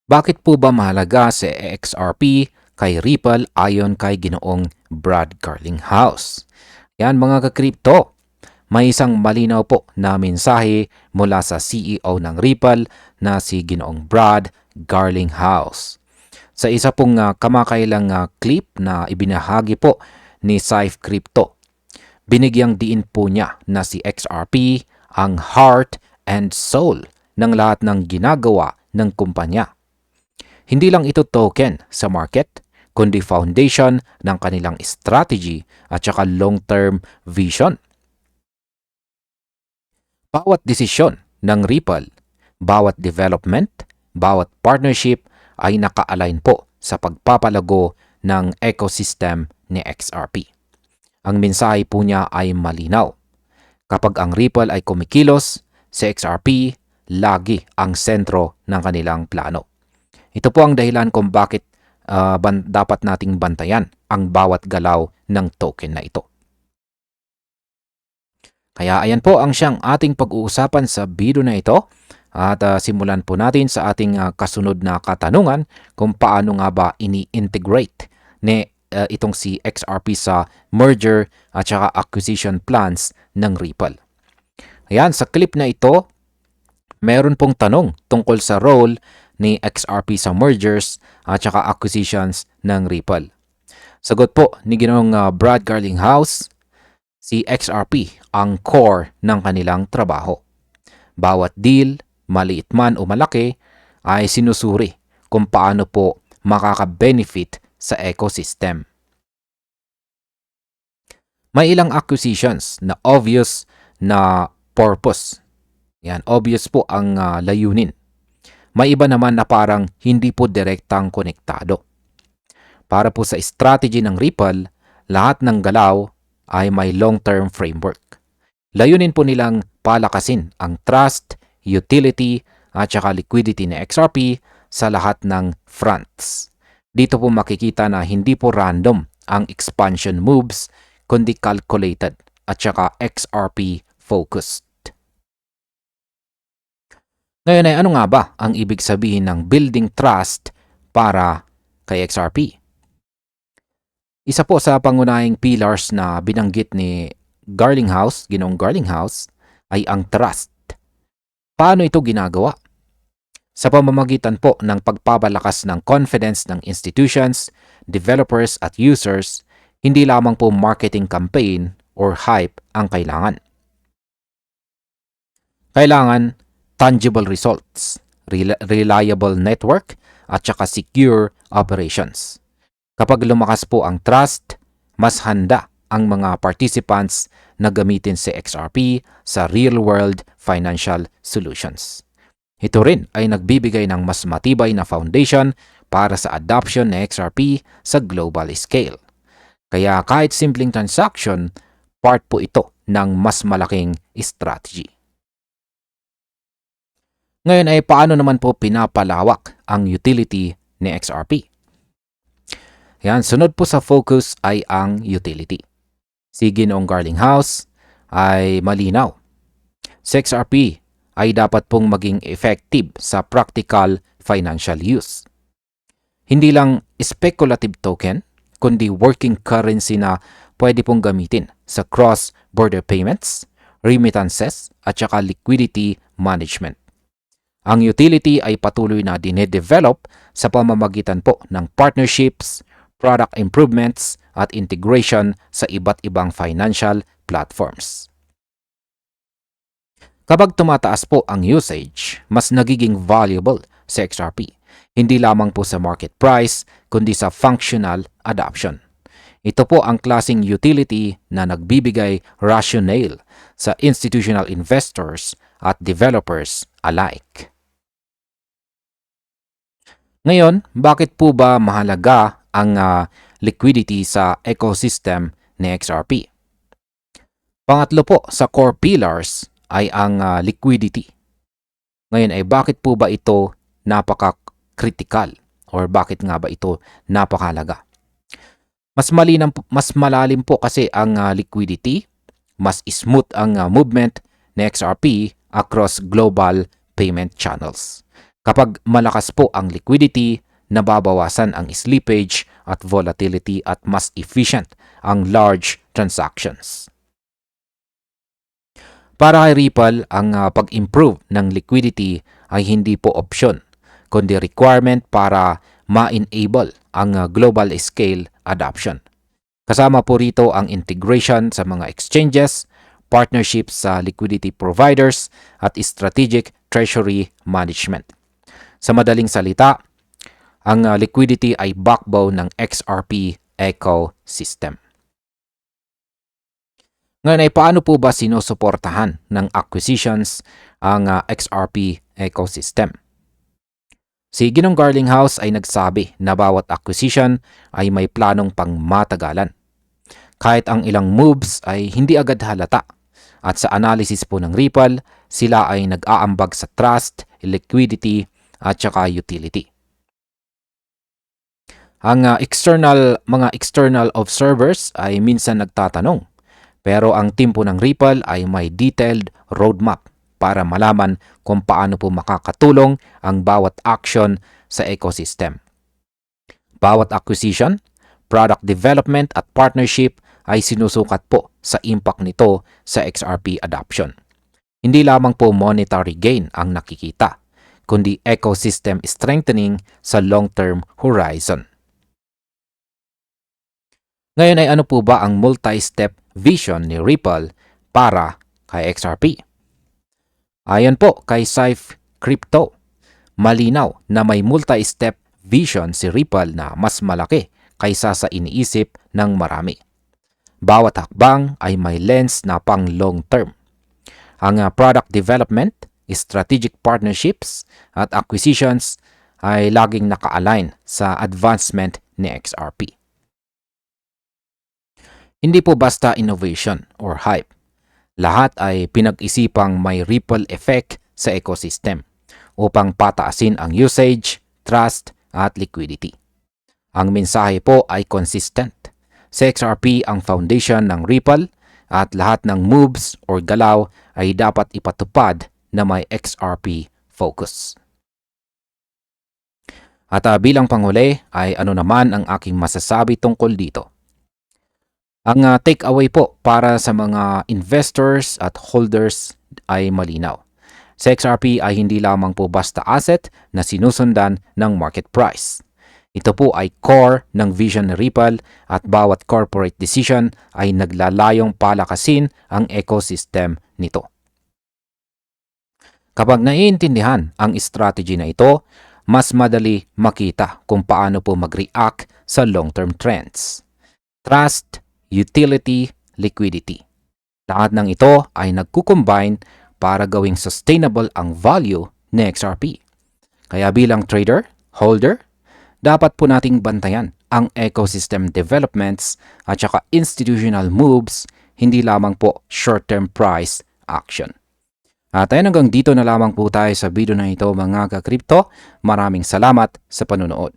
Bakit po ba mahalaga si XRP kay Ripple ayon kay Ginoong Brad Garlinghouse? Yan mga ka-crypto, may isang malinaw po na mensahe mula sa CEO ng Ripple na si Ginoong Brad Garlinghouse. Sa isa pong kamakailang clip na ibinahagi po ni Saif Crypto, binigyang diin po niya na si XRP ang heart and soul ng lahat ng ginagawa ng kumpanya. Hindi lang ito token sa market, kundi foundation ng kanilang strategy at saka long-term vision. Bawat desisyon ng Ripple, bawat development, bawat partnership ay naka-align po sa pagpapalago ng ecosystem ni XRP. Ang mensahe po niya ay malinaw. Kapag ang Ripple ay kumikilos, si XRP lagi ang sentro ng kanilang plano. Ito po ang dahilan kung bakit dapat nating bantayan ang bawat galaw ng token na ito. Kaya ayan po ang siyang ating pag-uusapan sa video na ito. At simulan po natin sa ating kasunod na katanungan kung paano nga ba ini-integrate ni itong si XRP sa merger at saka acquisition plans ng Ripple. Ayan, sa clip na ito, meron pong tanong tungkol sa role ni XRP sa mergers at saka acquisitions ng Ripple. Sagot po ni Ginoong Brad Garlinghouse, si XRP ang core ng kanilang trabaho. Bawat deal, maliit man o malaki, ay sinusuri kung paano po makaka-benefit sa ecosystem. May ilang acquisitions na obvious na purpose. Yan, obvious po ang layunin. May iba naman na parang hindi po direktang konektado. Para po sa strategy ng Ripple, lahat ng galaw ay may long-term framework. Layunin po nilang palakasin ang trust, utility at saka liquidity ni XRP sa lahat ng fronts. Dito po makikita na hindi po random ang expansion moves kundi calculated at saka XRP focused. Ngayon ay ano nga ba ang ibig sabihin ng building trust para kay XRP? Isa po sa pangunahing pillars na binanggit ni Garlinghouse, Ginoong Garlinghouse, ay ang trust. Paano ito ginagawa? Sa pamamagitan po ng pagpapalakas ng confidence ng institutions, developers at users, hindi lamang po marketing campaign or hype ang kailangan. Kailangan tangible results, reliable network at saka secure operations. Kapag lumakas po ang trust, mas handa ang mga participants na gamitin si XRP sa real-world financial solutions. Ito rin ay nagbibigay ng mas matibay na foundation para sa adoption ng XRP sa global scale. Kaya kahit simpleng transaction, part po ito ng mas malaking strategy. Ngayon ay paano naman po pinapalawak ang utility ni XRP? Yan, sunod po sa focus ay ang utility. Si Ginoong Garlinghouse ay malinaw. Si XRP ay dapat pong maging effective sa practical financial use. Hindi lang speculative token, kundi working currency na pwede pong gamitin sa cross-border payments, remittances at saka liquidity management. Ang utility ay patuloy na dinedevelop sa pamamagitan po ng partnerships, product improvements at integration sa iba't ibang financial platforms. Kapag tumataas po ang usage, mas nagiging valuable sa XRP, hindi lamang po sa market price, kundi sa functional adoption. Ito po ang klaseng utility na nagbibigay rationale sa institutional investors at developers alike. Ngayon, bakit po ba mahalaga ang liquidity sa ecosystem ni XRP? Pangatlo po sa core pillars ay ang liquidity. Ngayon ay bakit po ba ito napaka-critical or bakit nga ba ito napakahalaga? Mas malalim po kasi ang liquidity, mas smooth ang movement ni XRP across global payment channels. Kapag malakas po ang liquidity, nababawasan ang slippage at volatility at mas efficient ang large transactions. Para kay Ripple, ang pag-improve ng liquidity ay hindi po option, kundi requirement para ma-enable ang global scale adoption. Kasama po rito ang integration sa mga exchanges, partnerships sa liquidity providers, at strategic treasury management. Sa madaling salita, ang liquidity ay backbone ng XRP ecosystem. Ngayon ay paano po ba sinusuportahan ng acquisitions ang XRP ecosystem? Si Ginong Garlinghouse ay nagsabi na bawat acquisition ay may planong pangmatagalan. Kahit ang ilang moves ay hindi agad halata. At sa analysis po ng Ripple, sila ay nag-aambag sa trust, liquidity, at saka utility. Ang mga external observers ay minsan nagtatanong, pero ang team po ng Ripple ay may detailed roadmap para malaman kung paano po makakatulong ang bawat action sa ecosystem. Bawat acquisition, product development at partnership ay sinusukat po sa impact nito sa XRP adoption. Hindi lamang po monetary gain ang nakikita, kundi ecosystem strengthening sa long-term horizon. Ngayon ay ano po ba ang multi-step vision ni Ripple para kay XRP? Ayon po kay Saif Crypto, malinaw na may multi-step vision si Ripple na mas malaki kaysa sa iniisip ng marami. Bawat hakbang ay may lens na pang long-term. Ang product development, strategic partnerships at acquisitions ay laging naka-align sa advancement ni XRP. Hindi po basta innovation or hype. Lahat ay pinag-isipang may ripple effect sa ecosystem upang pataasin ang usage, trust at liquidity. Ang mensahe po ay consistent. Sa XRP ang foundation ng Ripple at lahat ng moves or galaw ay dapat ipatupad na may XRP focus. At bilang panghuli ay ano naman ang aking masasabi tungkol dito? Ang takeaway po para sa mga investors at holders ay malinaw. Sa XRP ay hindi lamang po basta asset na sinusundan ng market price. Ito po ay core ng vision ni Ripple at bawat corporate decision ay naglalayong palakasin ang ecosystem nito. Kapag naiintindihan ang strategy na ito, mas madali makita kung paano po mag-react sa long-term trends. Trust, utility, liquidity. Lahat ng ito ay nagkukombine para gawing sustainable ang value ni XRP. Kaya bilang trader, holder, dapat po nating bantayan ang ecosystem developments at saka institutional moves, hindi lamang po short-term price action. At ayun, hanggang dito na lamang po tayo sa video na ito mga ka-crypto. Maraming salamat sa panunood.